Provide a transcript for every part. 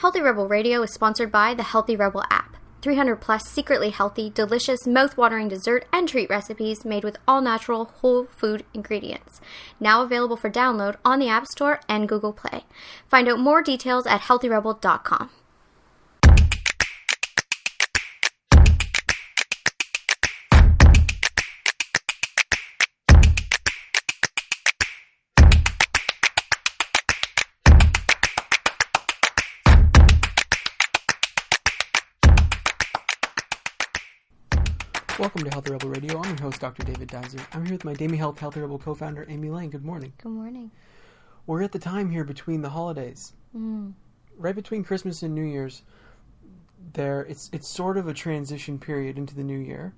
Healthy Rebel Radio is sponsored by the Healthy Rebel app. 300 plus secretly healthy, delicious, mouth-watering dessert and treat recipes made with all-natural, whole food ingredients. Now available for download on the App Store and Google Play. Find out more details at healthyrebel.com. Welcome to Healthy Rebel Radio. I'm your host, Dr. David Dizer. I'm here with my Dami Health Healthy Rebel co-founder, Amy Layne. Good morning. Good morning. We're at the time here between the holidays. Right between Christmas and New Year's, it's sort of a transition period into the new year.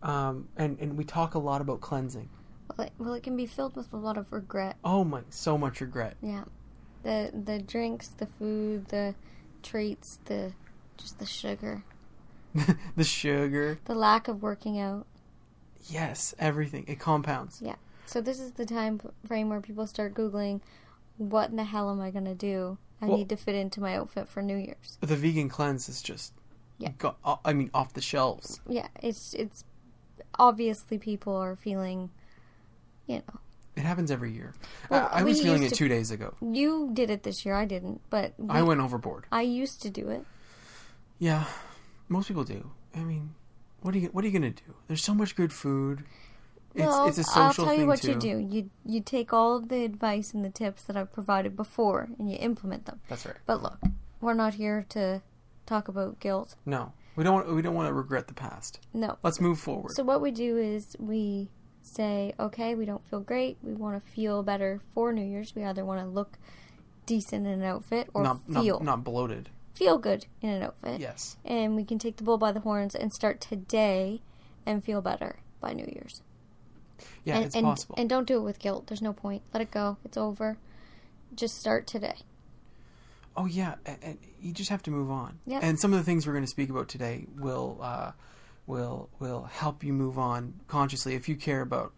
And we talk a lot about cleansing. Well, it can be filled with a lot of regret. Oh my, so much regret. Yeah. The drinks, the food, the treats, just the sugar. The sugar. The lack of working out. Yes, everything. It compounds. Yeah. So this is the time frame where people start Googling, what in the hell am I going to do? I need to fit into my outfit for New Year's. The vegan cleanse is just, off the shelves. Yeah, it's obviously people are feeling, It happens every year. Well, I was feeling it 2 days ago. You did it this year, I didn't, but... I went overboard. I used to do it. Yeah. Most people do. I mean, what are you going to do? There's so much good food. It's a social thing too. I'll tell you what you do. You take all of the advice and the tips that I've provided before and you implement them. That's right. But look, we're not here to talk about guilt. No. We don't want to regret the past. No. Let's move forward. So what we do is we say, okay, we don't feel great. We want to feel better for New Year's. We either want to look decent in an outfit or not bloated. Feel good in an outfit. Yes. And we can take the bull by the horns and start today and feel better by New Year's. Yeah, it's possible. And don't do it with guilt. There's no point. Let it go. It's over. Just start today. Oh, yeah. And you just have to move on. Yeah. And some of the things we're going to speak about today will help you move on consciously if you care about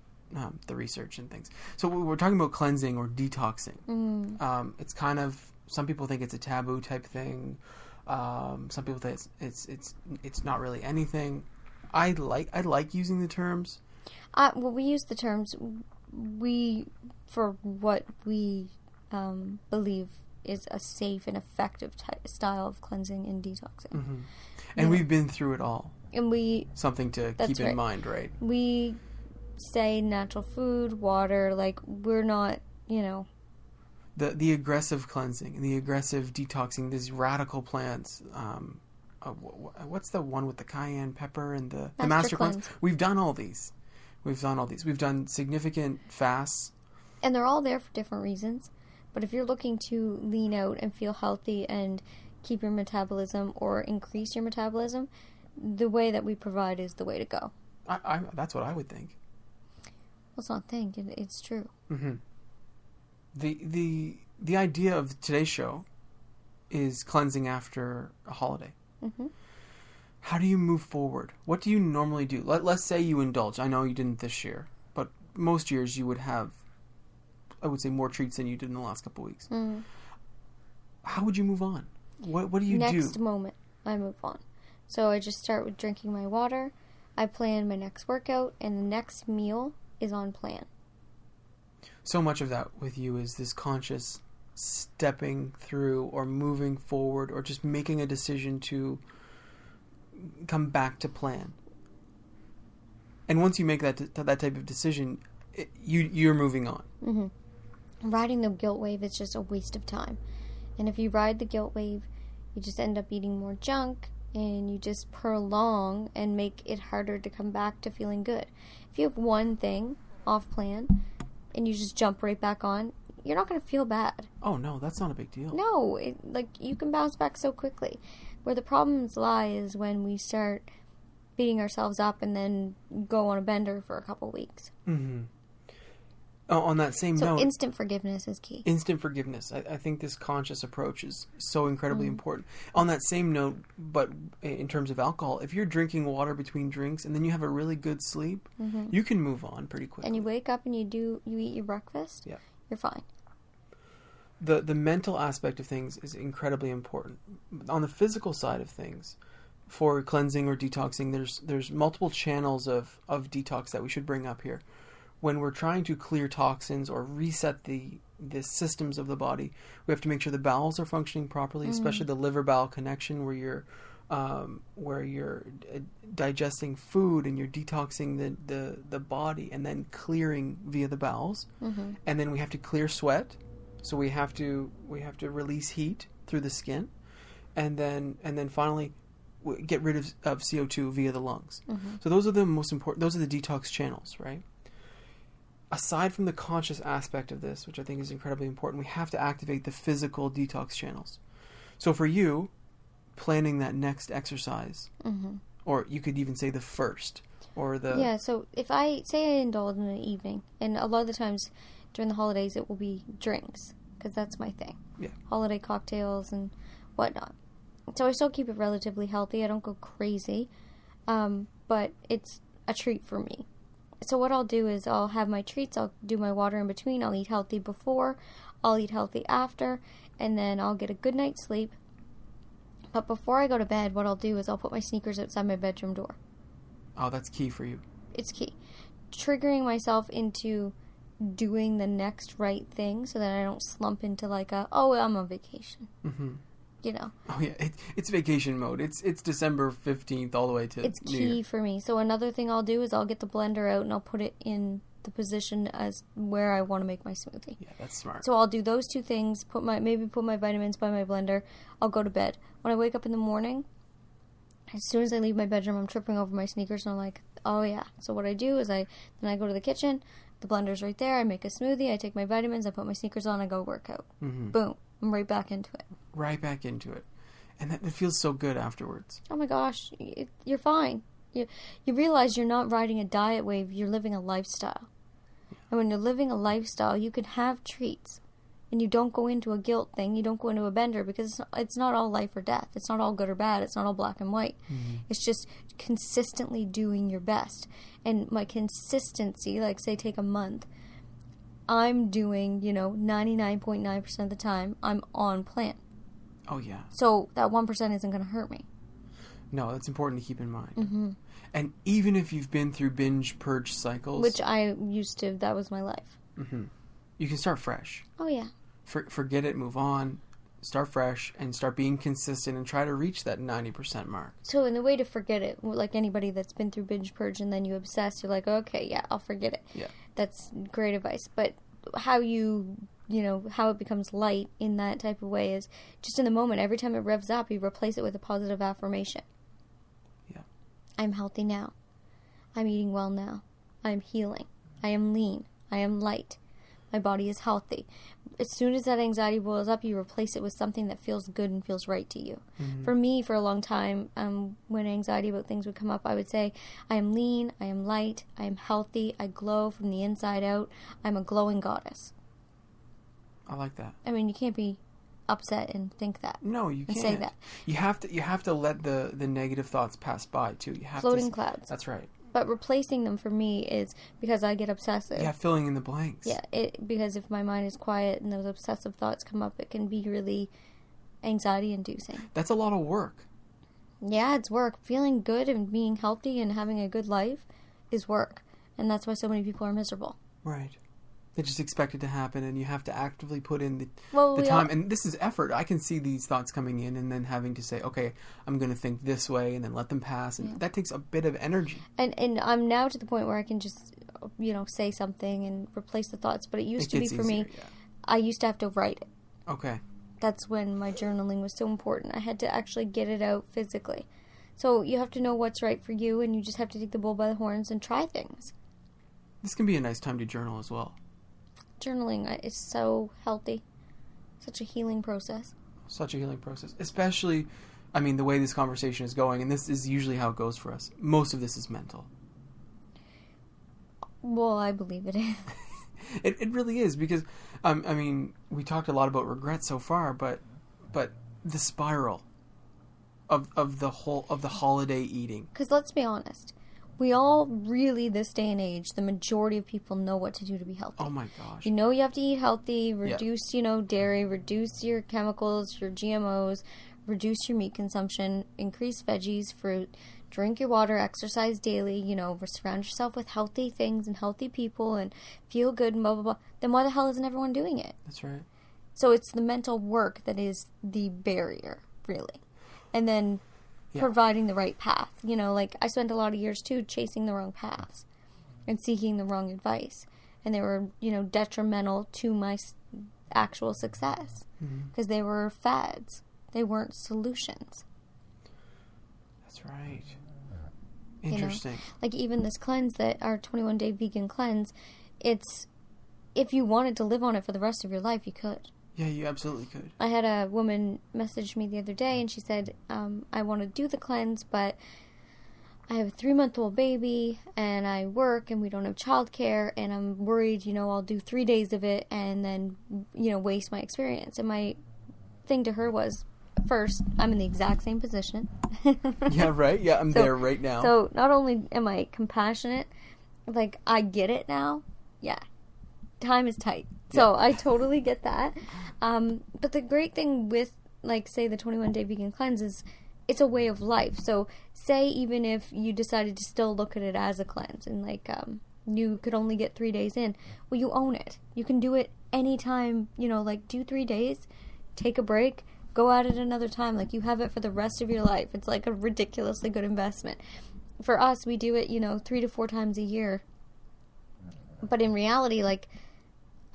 the research and things. So we're talking about cleansing or detoxing. It's kind of... Some people think it's a taboo type thing. Some people think it's not really anything. I like using the terms. Well, we use the terms for what we believe is a safe and effective style of cleansing and detoxing. Mm-hmm. And we've been through it all. And something to keep in mind, right? We say natural food, water. Like we're not, The aggressive cleansing and the aggressive detoxing, these radical plants. What's the one with the cayenne pepper and the master cleanse? We've done all these. We've done significant fasts. And they're all there for different reasons. But if you're looking to lean out and feel healthy and keep your metabolism or increase your metabolism, the way that we provide is the way to go. That's what I would think. Well, it's not think. It's true. Mm-hmm. The idea of today's show is cleansing after a holiday. Mm-hmm. How do you move forward? What do you normally do? Let's say you indulge. I know you didn't this year, but most years you would have, I would say, more treats than you did in the last couple of weeks. Mm-hmm. How would you move on? What do you do? Next moment, I move on. So I just start with drinking my water. I plan my next workout, and the next meal is on plan. So much of that with you is this conscious stepping through or moving forward or just making a decision to come back to plan. And once you make that type of decision, you're moving on. Mm-hmm. Riding the guilt wave is just a waste of time. And if you ride the guilt wave, you just end up eating more junk and you just prolong and make it harder to come back to feeling good. If you have one thing off plan and you just jump right back on, you're not going to feel bad. Oh, no, that's not a big deal. No, you can bounce back so quickly. Where the problems lie is when we start beating ourselves up and then go on a bender for a couple weeks. Mm-hmm. On that same note... So instant forgiveness is key. Instant forgiveness. I think this conscious approach is so incredibly important. On that same note, but in terms of alcohol, if you're drinking water between drinks and then you have a really good sleep, you can move on pretty quickly. And you wake up and you eat your breakfast, you're fine. the mental aspect of things is incredibly important. On the physical side of things, for cleansing or detoxing, there's multiple channels of detox that we should bring up here. When we're trying to clear toxins or reset the systems of the body, we have to make sure the bowels are functioning properly, especially the liver bowel connection, where you're digesting food and you're detoxing the body and then clearing via the bowels. And then we have to clear sweat, so we have to release heat through the skin, and then finally get rid of CO2 via the lungs. So those are the most important. Those are the detox channels, right? Aside from the conscious aspect of this, which I think is incredibly important, we have to activate the physical detox channels. So for you, planning that next exercise, or you could even say the first, or the... Yeah, so if I indulge in the evening, and a lot of the times during the holidays it will be drinks, because that's my thing. Yeah. Holiday cocktails and whatnot. So I still keep it relatively healthy. I don't go crazy, but it's a treat for me. So what I'll do is I'll have my treats, I'll do my water in between, I'll eat healthy before, I'll eat healthy after, and then I'll get a good night's sleep. But before I go to bed, what I'll do is I'll put my sneakers outside my bedroom door. Oh, that's key for you. It's key. Triggering myself into doing the next right thing so that I don't slump into like I'm on vacation. You know. Oh yeah, it's vacation mode. It's December 15th all the way to It's key for me. So another thing I'll do is I'll get the blender out and I'll put it in the position as where I want to make my smoothie. Yeah, that's smart. So I'll do those two things, put my vitamins by my blender, I'll go to bed. When I wake up in the morning, as soon as I leave my bedroom, I'm tripping over my sneakers and I'm like, oh yeah. So what I do is I go to the kitchen, the blender's right there, I make a smoothie, I take my vitamins, I put my sneakers on, I go work out. Boom. I'm right back into it. Right back into it. And it feels so good afterwards. Oh my gosh, you're fine. You realize you're not riding a diet wave, you're living a lifestyle. And when you're living a lifestyle, you can have treats. And you don't go into a guilt thing, you don't go into a bender, because it's not all life or death. It's not all good or bad, it's not all black and white. It's just consistently doing your best. And my consistency, like say take a month, I'm doing, 99.9% of the time, I'm on plan. Oh, yeah. So that 1% isn't going to hurt me. No, that's important to keep in mind. And even if you've been through binge purge cycles... Which I used to, that was my life. You can start fresh. Oh, yeah. Forget it, move on, start fresh, and start being consistent and try to reach that 90% mark. So in the way to forget it, like anybody that's been through binge purge and then you obsess, you're like, okay, yeah, I'll forget it. Yeah. That's great advice. But how how it becomes light in that type of way is just in the moment. Every time it revs up, you replace it with a positive affirmation. Yeah. I'm healthy now. I'm eating well now. I'm healing. I am lean. I am light. My body is healthy. As soon as that anxiety boils up, you replace it with something that feels good and feels right to you. For me, for a long time, when anxiety about things would come up, I would say, I am lean, I am light, I am healthy, I glow from the inside out, I'm a glowing goddess. I like that. I mean, you can't be upset and think that. No, you can't. Say that. You have to let the negative thoughts pass by, too. You have Floating clouds. That's right. But replacing them for me is because I get obsessive. Yeah, filling in the blanks. Yeah, because if my mind is quiet and those obsessive thoughts come up, it can be really anxiety-inducing. That's a lot of work. Yeah, it's work. Feeling good and being healthy and having a good life is work. And that's why so many people are miserable. Right. They just expect it to happen, and you have to actively put in the time. And this is effort. I can see these thoughts coming in and then having to say, okay, I'm going to think this way, and then let them pass. And that takes a bit of energy. And I'm now to the point where I can just, say something and replace the thoughts. But it used to be for me, I used to have to write it. Okay. That's when my journaling was so important. I had to actually get it out physically. So you have to know what's right for you, and you just have to take the bull by the horns and try things. This can be a nice time to journal as well. Journaling is so healthy. Such a healing process. Such a healing process. Especially, the way this conversation is going, and this is usually how it goes for us. Most of this is mental. Well, I believe it is. It really is, because, we talked a lot about regret so far, but the spiral of the holiday eating. Because let's be honest. we all really, this day and age, the majority of people know what to do to be healthy. Oh my gosh. You know you have to eat healthy, reduce, dairy, reduce your chemicals, your GMOs, reduce your meat consumption, increase veggies, fruit, drink your water, exercise daily, surround yourself with healthy things and healthy people and feel good and blah, blah, blah. Then why the hell isn't everyone doing it? That's right. So it's the mental work that is the barrier, really. And then providing the right path. I spent a lot of years, too, chasing the wrong paths and seeking the wrong advice. And they were, detrimental to my actual success because they were fads. They weren't solutions. That's right. Interesting. Like even this cleanse, our 21-day vegan cleanse, it's, if you wanted to live on it for the rest of your life, you could. Yeah, you absolutely could. I had a woman message me the other day, and she said, I want to do the cleanse, but I have a 3-month-old baby, and I work, and we don't have childcare, and I'm worried, I'll do 3 days of it, and then, waste my experience. And my thing to her was, first, I'm in the exact same position. Yeah, right? Yeah, I'm there right now. So not only am I compassionate, I get it now. Yeah. Time is tight. So I totally get that. But the great thing with, say, the 21-day vegan cleanse is it's a way of life. So say even if you decided to still look at it as a cleanse and, you could only get 3 days in, well, you own it. You can do it anytime, do 3 days, take a break, go at it another time. You have it for the rest of your life. It's a ridiculously good investment. For us, we do it, 3 to 4 times a year. But in reality,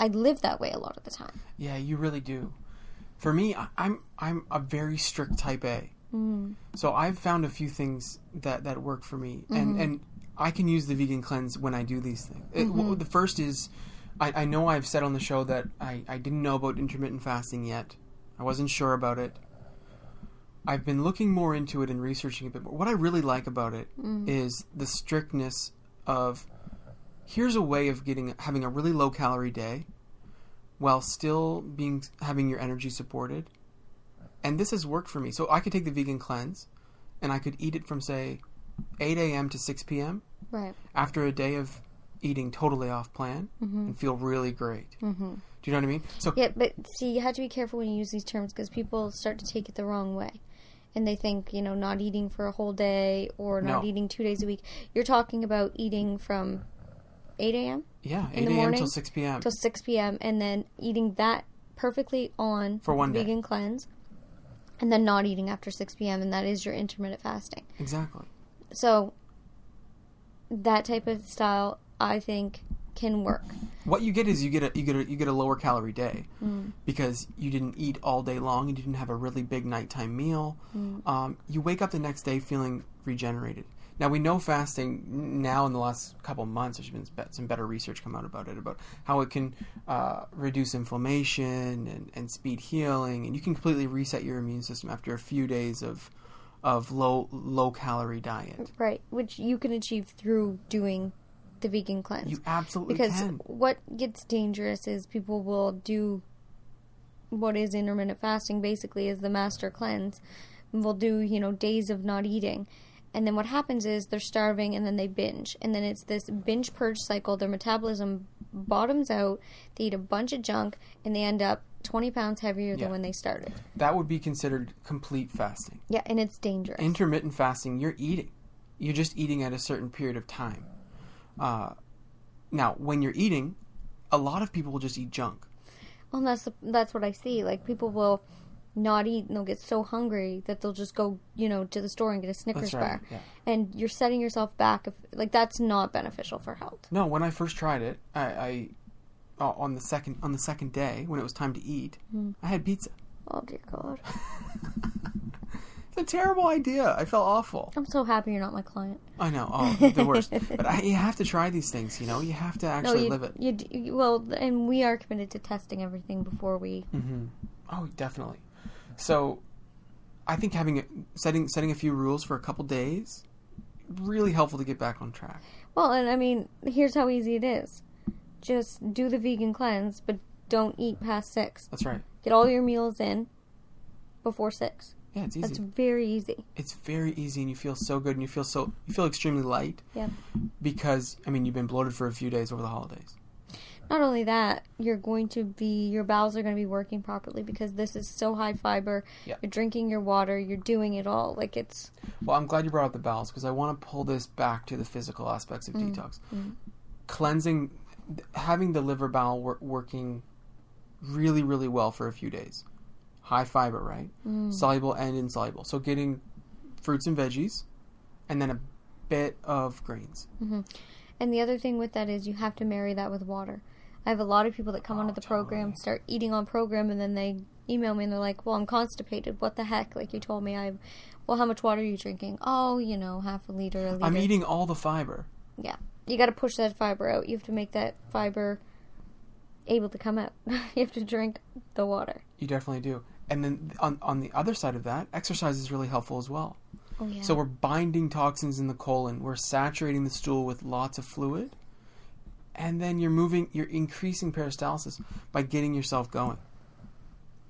I live that way a lot of the time. Yeah, you really do. For me, I'm a very strict type A. So I've found a few things that work for me. And I can use the vegan cleanse when I do these things. The first is, I know I've said on the show that I didn't know about intermittent fasting yet. I wasn't sure about it. I've been looking more into it and researching a bit more. What I really like about it is the strictness of, here's a way of having a really low calorie day while still having your energy supported. And this has worked for me. So I could take the vegan cleanse and I could eat it from, say, 8 a.m. to 6 p.m. Right. After a day of eating totally off plan and feel really great. Do you know what I mean? So yeah, but see, you have to be careful when you use these terms because people start to take it the wrong way. And they think, not eating for a whole day or not eating 2 days a week. You're talking about eating from 8 a.m.? Yeah, 8 a.m. till 6 p.m. Till 6 p.m. and then eating that perfectly on for one vegan day. Cleanse and then not eating after 6 p.m. and that is your intermittent fasting. Exactly. So that type of style, I think, can work. What you get is you get a lower calorie day because you didn't eat all day long. You didn't have a really big nighttime meal. You wake up the next day feeling regenerated. Now we know fasting now in the last couple of months. There's been some better research come out about it, about how it can reduce inflammation and speed healing, and you can completely reset your immune system after a few days of low calorie diet. Right, which you can achieve through doing the vegan cleanse. You absolutely because can. What gets dangerous is people will do what is intermittent fasting basically is the master cleanse. We'll do, days of not eating. And then what happens is they're starving and then they binge. And then it's this binge purge cycle. Their metabolism bottoms out. They eat a bunch of junk and they end up 20 pounds heavier than when they started. That would be considered complete fasting. Yeah, and it's dangerous. Intermittent fasting, you're eating. You're just eating at a certain period of time. Now, when you're eating, a lot of people will just eat junk. Well, that's what I see. People will not eat and they'll get so hungry that they'll just go, to the store and get a Snickers bar. Yeah. And you're setting yourself back. That's not beneficial for health. No, when I first tried it, I on the second day when it was time to eat, I had pizza. Oh dear God. It's a terrible idea. I felt awful. I'm so happy you're not my client. I know. Oh, the worst. But you have to try these things, You have to actually live it. Well, and we are committed to testing everything before we... Oh, definitely. So, I think setting a few rules for a couple days, really helpful to get back on track. Well, and here's how easy it is. Just do the vegan cleanse, but don't eat past 6. That's right. Get all your meals in before 6. Yeah, it's easy. That's very easy. It's very easy, and you feel so good, and you feel extremely light. Yeah. Because, I mean, you've been bloated for a few days over the holidays. Not only that, your bowels are going to be working properly because this is so high fiber. Yeah. You're drinking your water. You're doing it all. Like, it's... Well, I'm glad you brought up the bowels because I want to pull this back to the physical aspects of detox. Cleansing, having the liver bowel working really, really well for a few days. High fiber, right? Soluble and insoluble. So getting fruits and veggies and then a bit of grains. And the other thing with that is you have to marry that with water. I have a lot of people that come onto the program, start eating on program, and then they email me and they're like, well, I'm constipated. What the heck? Like you told me, well, how much water are you drinking? Oh, half a liter, I'm eating all the fiber. Yeah. You got to push that fiber out. You have to make that fiber able to come out. You have to drink the water. You definitely do. And then on the other side of that, exercise is really helpful as well. Oh, yeah. So we're binding toxins in the colon. We're saturating the stool with lots of fluid. And then you're increasing peristalsis by getting yourself going.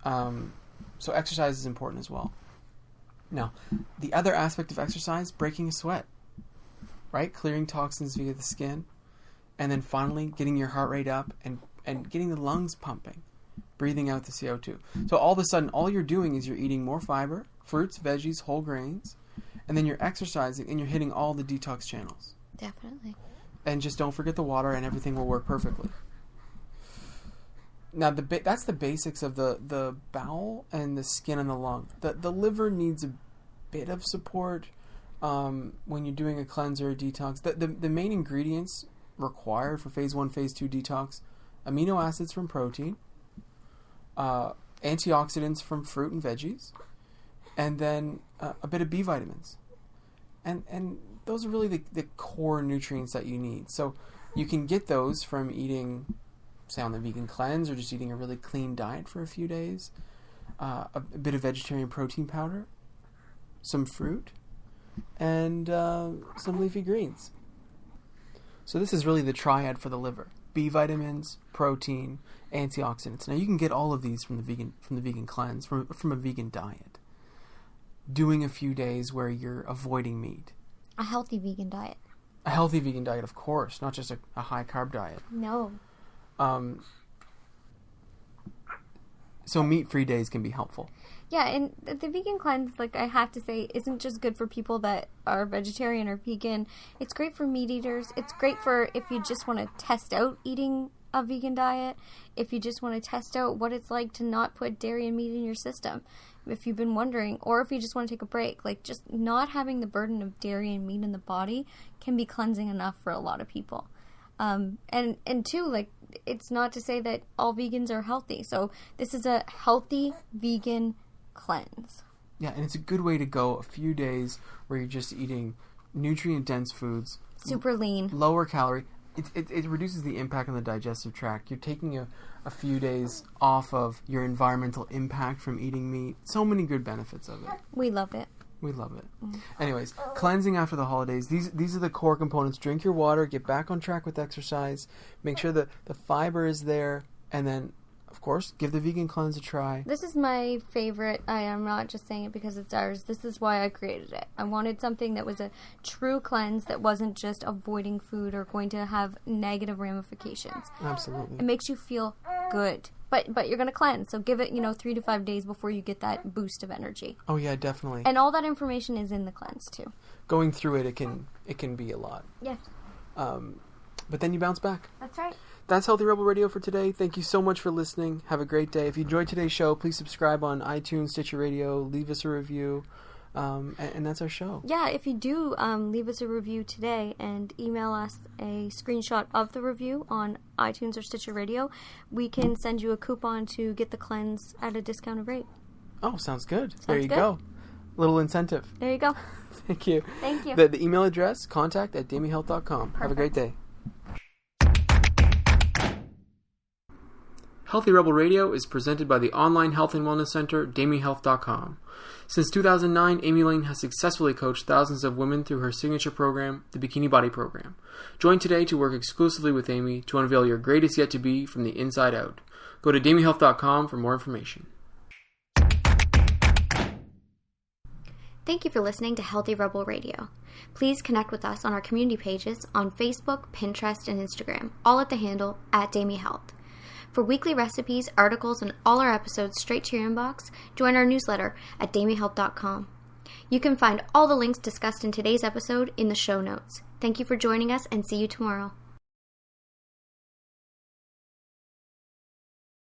So exercise is important as well. Now, the other aspect of exercise, breaking a sweat. Right? Clearing toxins via the skin. And then finally getting your heart rate up and getting the lungs pumping. Breathing out the CO2. So all of a sudden, all you're doing is you're eating more fiber, fruits, veggies, whole grains, and then you're exercising and you're hitting all the detox channels. Definitely. And just don't forget the water and everything will work perfectly. Now, that's the basics of the bowel and the skin and the lung. The liver needs a bit of support when you're doing a cleanse or a detox. The main ingredients required for phase 1, phase 2 detox, amino acids from protein, antioxidants from fruit and veggies, and then a bit of B vitamins. And those are really the core nutrients that you need. So you can get those from eating, say, on the vegan cleanse or just eating a really clean diet for a few days, a bit of vegetarian protein powder, some fruit, and some leafy greens. So this is really the triad for the liver. B vitamins, protein, antioxidants. Now you can get all of these from the vegan cleanse, from a vegan diet. Doing a few days where you're avoiding meat. A healthy vegan diet. A healthy vegan diet, of course, not just a high carb diet. No. So meat-free days can be helpful. Yeah, and the vegan cleanse, like I have to say, isn't just good for people that are vegetarian or vegan. It's great for meat eaters. It's great for if you just want to test out eating a vegan diet, if you just want to test out what it's like to not put dairy and meat in your system, if you've been wondering, or if you just want to take a break. Like, just not having the burden of dairy and meat in the body can be cleansing enough for a lot of people. And two, like, it's not to say that all vegans are healthy. So this is a healthy vegan cleanse. Yeah, and it's a good way to go a few days where you're just eating nutrient-dense foods. Super lean. Lower calorie. It reduces the impact on the digestive tract. You're taking a few days off of your environmental impact from eating meat. So many good benefits of it. We love it. We love it. Anyways, cleansing after the holidays. These are the core components. Drink your water. Get back on track with exercise. Make sure that the fiber is there. And then, of course, give the vegan cleanse a try. This is my favorite. I am not just saying it because it's ours. This is why I created it. I wanted something that was a true cleanse that wasn't just avoiding food or going to have negative ramifications. Absolutely. It makes you feel good. But you're going to cleanse, so give it, 3 to 5 days before you get that boost of energy. Oh yeah, definitely. And all that information is in the cleanse too. Going through it can be a lot. Yes. But then you bounce back. That's right. That's Healthy Rebel Radio for today. Thank you so much for listening. Have a great day. If you enjoyed today's show, please subscribe on iTunes, Stitcher Radio, leave us a review. And that's our show. Yeah, if you do leave us a review today and email us a screenshot of the review on iTunes or Stitcher Radio, we can send you a coupon to get the cleanse at a discounted rate. Oh, sounds good. There you go. Little incentive. There you go. Thank you. Thank you. The email address, contact@damiehealth.com. Have a great day. Healthy Rebel Radio is presented by the online health and wellness center, damiehealth.com. Since 2009, Amy Layne has successfully coached thousands of women through her signature program, the Bikini Body Program. Join today to work exclusively with Amy to unveil your greatest yet to be from the inside out. Go to damiehealth.com for more information. Thank you for listening to Healthy Rebel Radio. Please connect with us on our community pages on Facebook, Pinterest, and Instagram, all at the handle @DamieHealth. For weekly recipes, articles, and all our episodes straight to your inbox, join our newsletter at damiehealth.com. You can find all the links discussed in today's episode in the show notes. Thank you for joining us, and see you tomorrow.